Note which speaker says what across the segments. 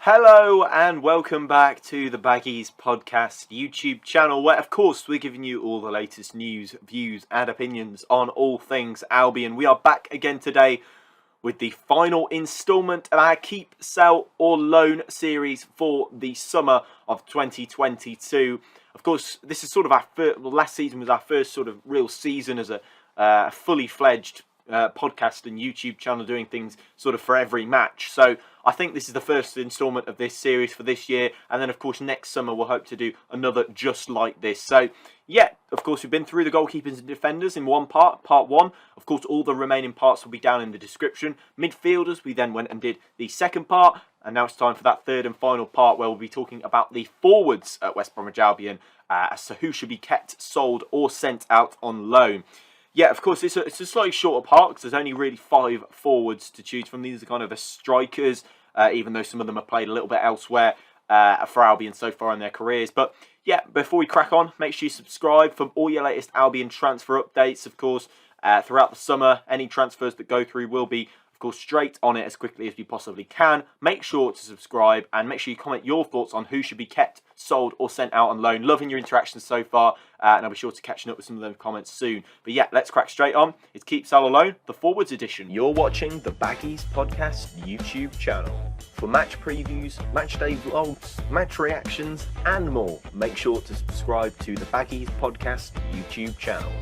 Speaker 1: Hello and welcome back to the Baggies podcast YouTube channel, where of course we're giving you all the latest news, views and opinions on all things Albion. We are back again today with the final instalment of our Keep, Sell or Loan series for the summer of 2022. Of course, this is sort of our first, last season was our first sort of real season as a fully fledged podcast and YouTube channel, doing things sort of for every match. So I think this is the first instalment of this series for this year, and then of course next summer we'll hope to do another just like this. So yeah, of course we've been through the goalkeepers and defenders in part one. Of course all the remaining parts will be down in the description. Midfielders, we then went and did the second part, and now it's time for that third and final part where we'll be talking about the forwards at West Bromwich Albion as to who should be kept, sold or sent out on loan. Yeah, of course, it's a slightly shorter part because there's only really 5 forwards to choose from. These are kind of the strikers, even though some of them have played a little bit elsewhere for Albion so far in their careers. But yeah, before we crack on, make sure you subscribe for all your latest Albion transfer updates. Of course, throughout the summer, any transfers that go through will be, of course, straight on it as quickly as we possibly can. Make sure to subscribe and make sure you comment your thoughts on who should be kept, sold or sent out on loan. Loving your interactions so far, and I'll be sure to catch up with some of those comments soon. But yeah, let's crack straight on. It's Keep, Sell or Loan, the Forwards edition.
Speaker 2: You're watching the Baggies Podcast YouTube channel. For match previews, match day vlogs, match reactions and more, make sure to subscribe to the Baggies Podcast YouTube channel.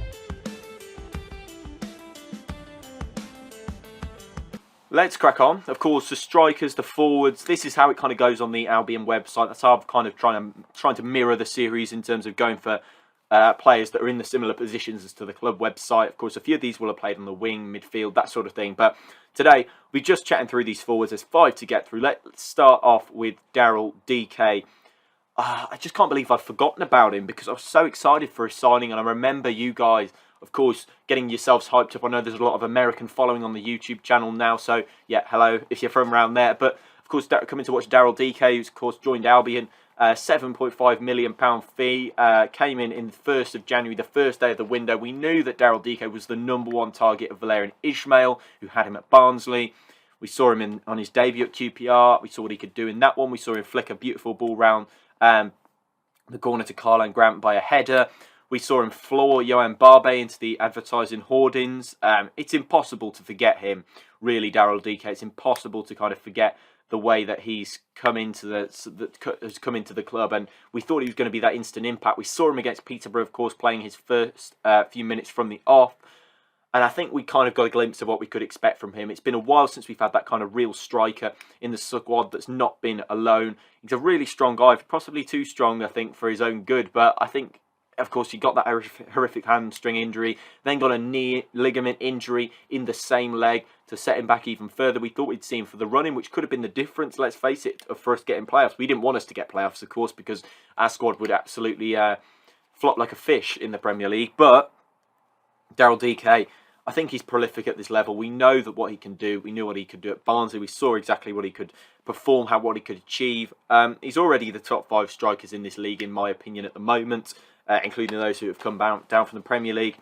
Speaker 1: Let's crack on. Of course, the strikers, the forwards, this is how it kind of goes on the Albion website. That's how I've kind of trying to mirror the series in terms of going for players that are in the similar positions as to the club website. Of course, a few of these will have played on the wing, midfield, that sort of thing. But today, we're just chatting through these forwards. There's 5 to get through. Let's start off with Daryl Dike. I just can't believe I've forgotten about him because I was so excited for his signing, and I remember you guys, of course, getting yourselves hyped up. I know there's a lot of American following on the YouTube channel now, so yeah, hello if you're from around there. But of course, coming to watch Daryl Dike, who's of course joined Albion, £7.5 million fee, came in the 1st of January, the first day of the window. We knew that Daryl Dike was the #1 target of Valérien Ismaël, who had him at Barnsley. We saw him on his debut at QPR. We saw what he could do in that one. We saw him flick a beautiful ball round the corner to Karlan Grant by a header. We saw him floor Yohan Barbe into the advertising hoardings. It's impossible to forget him, really, Daryl Dike. It's impossible to kind of forget the way that he's come into the club, and we thought he was going to be that instant impact. We saw him against Peterborough, of course, playing his first few minutes from the off, and I think we kind of got a glimpse of what we could expect from him. It's been a while since we've had that kind of real striker in the squad that's not been alone. He's a really strong guy, possibly too strong, I think, for his own good, but I think, of course, he got that horrific hamstring injury, then got a knee ligament injury in the same leg to set him back even further. We thought we'd see him for the running, which could have been the difference, let's face it, for us getting playoffs. We didn't want us to get playoffs, of course, because our squad would absolutely flop like a fish in the Premier League. But Daryl Dike, I think he's prolific at this level. We know that what he can do. We knew what he could do at Barnsley. We saw exactly what he could perform, what he could achieve. He's already the top 5 strikers in this league, in my opinion, at the moment. Including those who have come down from the Premier League.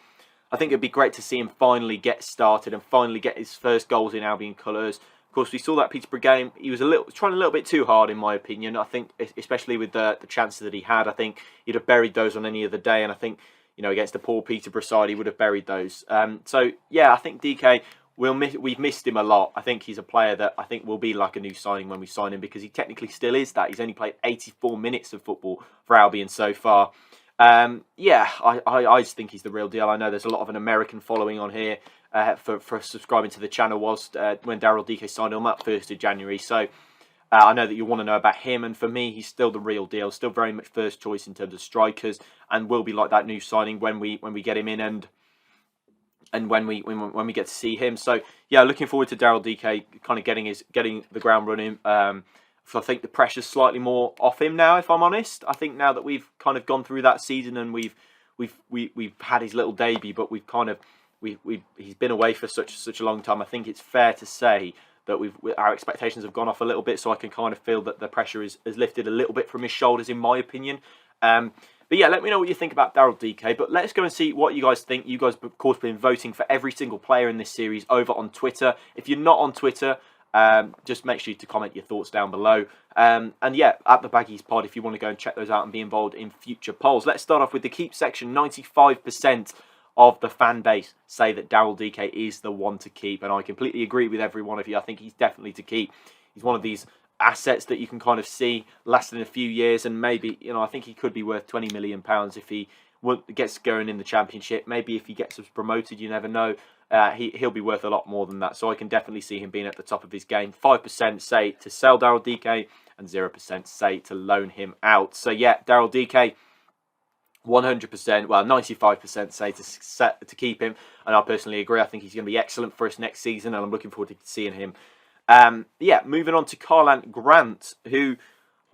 Speaker 1: I think it'd be great to see him finally get started and finally get his first goals in Albion colours. Of course, we saw that Peterborough game. He was trying a little bit too hard, in my opinion. I think, especially with the chances that he had, I think he'd have buried those on any other day. And I think, you know, against the poor Peterborough side, he would have buried those. So yeah, I think Dike, we've missed him a lot. I think he's a player that I think will be like a new signing when we sign him, because he technically still is that. He's only played 84 minutes of football for Albion so far. Yeah, I just think he's the real deal. I know there's a lot of an American following on here for subscribing to the channel whilst when Daryl Dike signed on that 1st of January. So I know that you want to know about him, and for me, he's still the real deal. Still very much first choice in terms of strikers, and will be like that new signing when we get him in and when we get to see him. So yeah, looking forward to Daryl Dike kind of getting the ground running. So I think the pressure's slightly more off him now, if I'm honest. I think now that we've kind of gone through that season and we've had his little debut, but he's been away for such a long time. I think it's fair to say that our expectations have gone off a little bit. So I can kind of feel that the pressure is lifted a little bit from his shoulders, in my opinion. But yeah, let me know what you think about Daryl Dike. But let's go and see what you guys think. You guys, of course, been voting for every single player in this series over on Twitter. If you're not on Twitter, Just make sure to comment your thoughts down below. And yeah, at the Baggies Pod, if you want to go and check those out and be involved in future polls. Let's start off with the keep section. 95% of the fan base say that Daryl Dike is the one to keep, and I completely agree with every one of you. I think he's definitely to keep. He's one of these assets that you can kind of see lasting a few years, and maybe, I think he could be worth £20 million if he gets going in the Championship. Maybe if he gets us promoted, you never know. He'll be worth a lot more than that. So I can definitely see him being at the top of his game. 5% say to sell Daryl Dike, and 0% say to loan him out. So yeah, Daryl Dike, 100%, well, 95% say to keep him, and I personally agree. I think he's going to be excellent for us next season, and I'm looking forward to seeing him. Yeah, moving on to Karlan Grant, who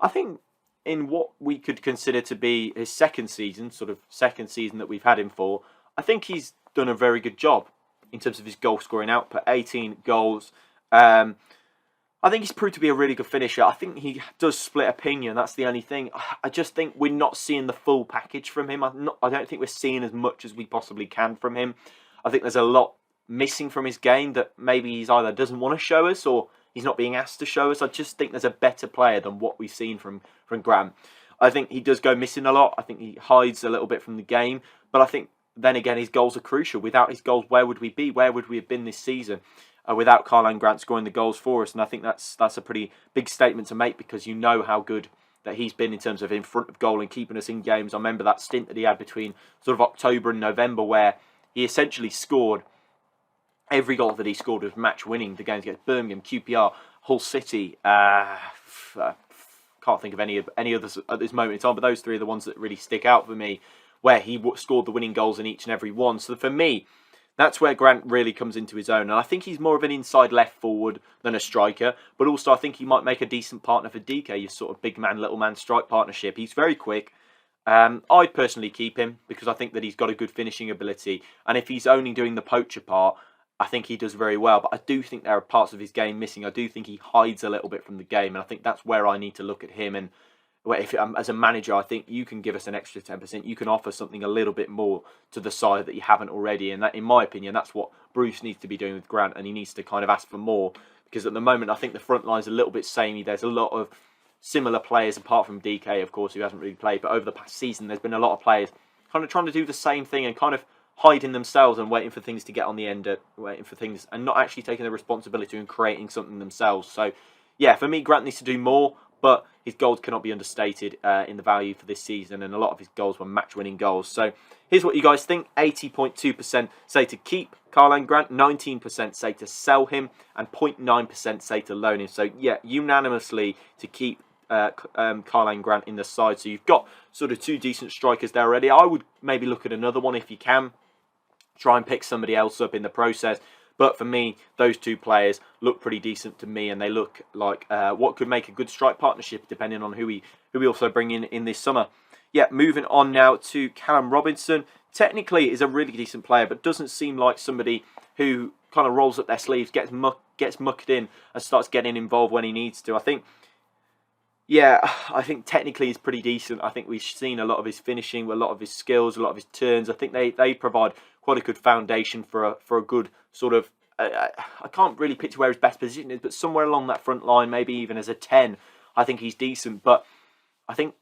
Speaker 1: I think in what we could consider to be his second season that we've had him for, I think he's done a very good job in terms of his goal scoring output. 18 goals. I think he's proved to be a really good finisher. I think he does split opinion. That's the only thing. I just think we're not seeing the full package from him. I don't think we're seeing as much as we possibly can from him. I think there's a lot missing from his game that maybe he's either doesn't want to show us or he's not being asked to show us. I just think there's a better player than what we've seen from Grant. I think he does go missing a lot. I think he hides a little bit from the game. But I think, then again, his goals are crucial. Without his goals, where would we be? Where would we have been this season? Without Karlan Grant scoring the goals for us. And I think that's a pretty big statement to make, because you know how good that he's been in terms of in front of goal and keeping us in games. I remember that stint that he had between sort of October and November, where he essentially scored every goal that he scored was match winning. The games against Birmingham, QPR, Hull City. Can't think of any others at this moment in time, but those three are the ones that really stick out for me, where he scored the winning goals in each and every one. So for me, that's where Grant really comes into his own. And I think he's more of an inside left forward than a striker. But also I think he might make a decent partner for Dike, your sort of big man, little man strike partnership. He's very quick. I'd personally keep him because I think that he's got a good finishing ability. And if he's only doing the poacher part, I think he does very well. But I do think there are parts of his game missing. I do think he hides a little bit from the game. And I think that's where I need to look at him. And if as a manager, I think you can give us an extra 10%. You can offer something a little bit more to the side that you haven't already. And that, in my opinion, that's what Bruce needs to be doing with Grant. And he needs to kind of ask for more. Because at the moment, I think the front line's a little bit samey. There's a lot of similar players, apart from Dike, of course, who hasn't really played. But over the past season, there's been a lot of players kind of trying to do the same thing and kind of hiding themselves and waiting for things to get on the end, waiting for things and not actually taking the responsibility and creating something themselves. So, yeah, for me, Grant needs to do more. But his goals cannot be understated in the value for this season. And a lot of his goals were match-winning goals. So here's what you guys think. 80.2% say to keep Karlan Grant. 19% say to sell him. And 0.9% say to loan him. So, yeah, unanimously to keep Karlan Grant in the side. So you've got sort of two decent strikers there already. I would maybe look at another one if you can. Try and pick somebody else up in the process. But for me, those two players look pretty decent to me, and they look like what could make a good strike partnership, depending on who we also bring in this summer. Yeah, moving on now to Callum Robinson. Technically, is a really decent player, but doesn't seem like somebody who kind of rolls up their sleeves, gets mucked in, and starts getting involved when he needs to. I think technically he's pretty decent. I think we've seen a lot of his finishing, a lot of his skills, a lot of his turns. I think they provide quite a good foundation for a good sort of, I can't really picture where his best position is, but somewhere along that front line, maybe even as a 10, I think he's decent. But I think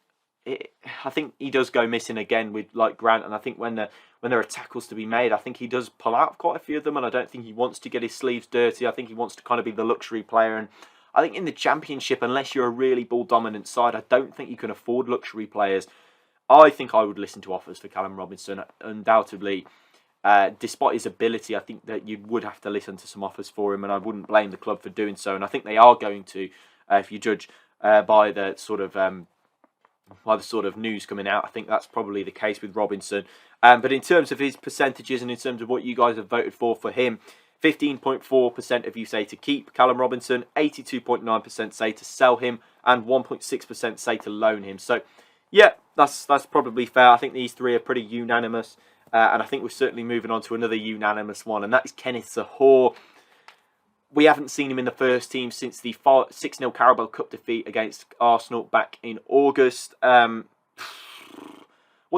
Speaker 1: he does go missing again with like Grant, and I think when there are tackles to be made, I think he does pull out quite a few of them, and I don't think he wants to get his sleeves dirty. I think he wants to kind of be the luxury player, and I think in the Championship, unless you're a really ball-dominant side, I don't think you can afford luxury players. I think I would listen to offers for Callum Robinson, undoubtedly. Despite his ability, I think that you would have to listen to some offers for him, and I wouldn't blame the club for doing so. And I think they are going to, if you judge by the sort of news coming out. I think that's probably the case with Robinson. But in terms of his percentages and in terms of what you guys have voted for him, 15.4% of you say to keep Callum Robinson, 82.9% say to sell him, and 1.6% say to loan him. So, yeah, that's probably fair. I think these three are pretty unanimous. And I think we're certainly moving on to another unanimous one, and that is Kenneth Zohore. We haven't seen him in the first team since the 6-0 Carabao Cup defeat against Arsenal back in August. What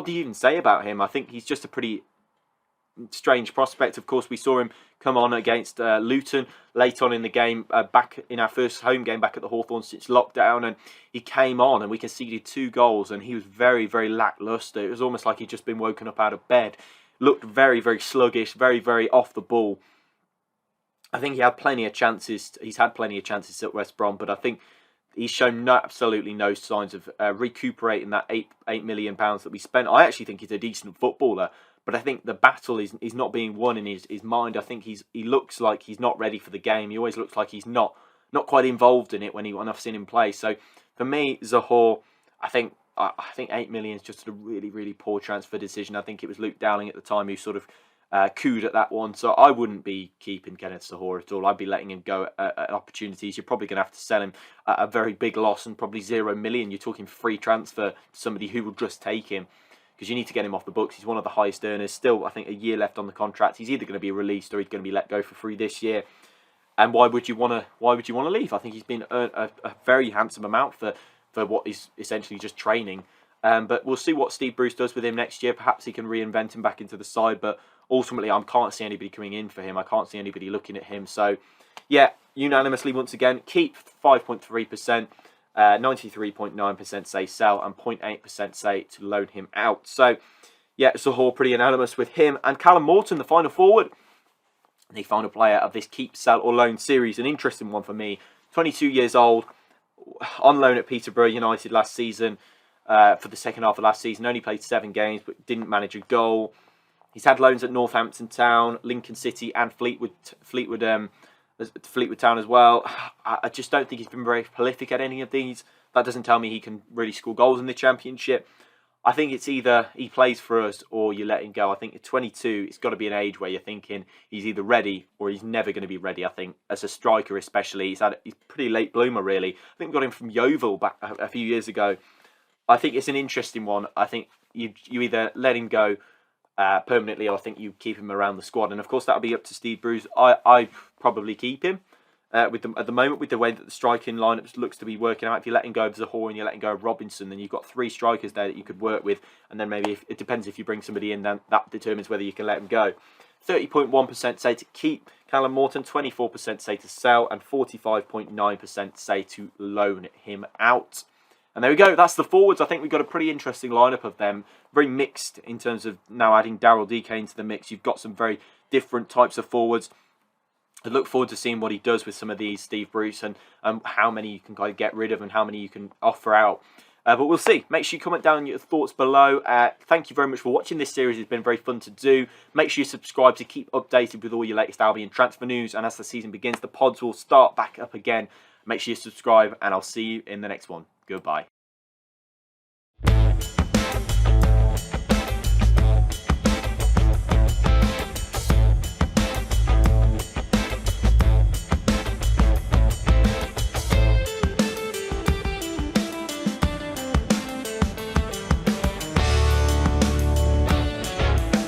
Speaker 1: do you even say about him? I think he's just a pretty strange prospect. Of course, we saw him come on against Luton late on in the game, back in our first home game back at the Hawthorn since lockdown, and he came on and we conceded 2 goals, and he was very, very lacklustre. It was almost like he'd just been woken up out of bed. Looked very, very sluggish, very, very off the ball. I think he had plenty of chances. He's had plenty of chances at West Brom, but I think he's shown absolutely no signs of recuperating that £8 million that we spent. I actually think he's a decent footballer, but I think the battle is not being won in his mind. I think he looks like he's not ready for the game. He always looks like he's not quite involved in it when I've seen him play. So for me, Zohore, I think 8 million is just a really, really poor transfer decision. I think it was Luke Dowling at the time who sort of cooed at that one. So I wouldn't be keeping Kenneth Zohore at all. I'd be letting him go at opportunities. You're probably going to have to sell him at a very big loss and probably 0 million. You're talking free transfer to somebody who will just take him, because you need to get him off the books. He's one of the highest earners. Still, I think, a year left on the contract. He's either going to be released or he's going to be let go for free this year. And why would you want to leave? I think he's been earned a very handsome amount for what is essentially just training. But we'll see what Steve Bruce does with him next year. Perhaps he can reinvent him back into the side. But ultimately, I can't see anybody coming in for him. I can't see anybody looking at him. So, yeah, unanimously, once again, keep 5.3%, 93.9% say sell, and 0.8% say to loan him out. So, yeah, Zohore pretty unanimous with him. And Callum Morton, the final forward, the final player of this keep, sell or loan series. An interesting one for me. 22 years old, on loan at Peterborough United last season. For the second half of last season, only played 7 games, but didn't manage a goal. He's had loans at Northampton Town, Lincoln City, and Fleetwood Town as well. I just don't think he's been very prolific at any of these. That doesn't tell me he can really score goals in the Championship. I think it's either he plays for us or you let him go. I think at 22, it's got to be an age where you're thinking he's either ready or he's never going to be ready. I think as a striker especially, he's pretty late bloomer really. I think we got him from Yeovil back a few years ago. I think it's an interesting one. I think you either let him go permanently, or I think you keep him around the squad. And of course, that'll be up to Steve Bruce. I probably keep him at the moment with the way that the striking lineup looks to be working out. If you let him go of Zohore and you let him go of Robinson, then you've got 3 strikers there that you could work with. And then maybe it depends if you bring somebody in, then that determines whether you can let him go. 30.1% say to keep Callum Morton, 24% say to sell, and 45.9% say to loan him out. And there we go, that's the forwards. I think we've got a pretty interesting lineup of them. Very mixed in terms of now adding Daryl Dike into the mix. You've got some very different types of forwards. I look forward to seeing what he does with some of these, Steve Bruce, and how many you can kind of get rid of and how many you can offer out. But we'll see. Make sure you comment down your thoughts below. Thank you very much for watching this series. It's been very fun to do. Make sure you subscribe to keep updated with all your latest Albion transfer news. And as the season begins, the pods will start back up again. Make sure you subscribe, and I'll see you in the next one. Goodbye.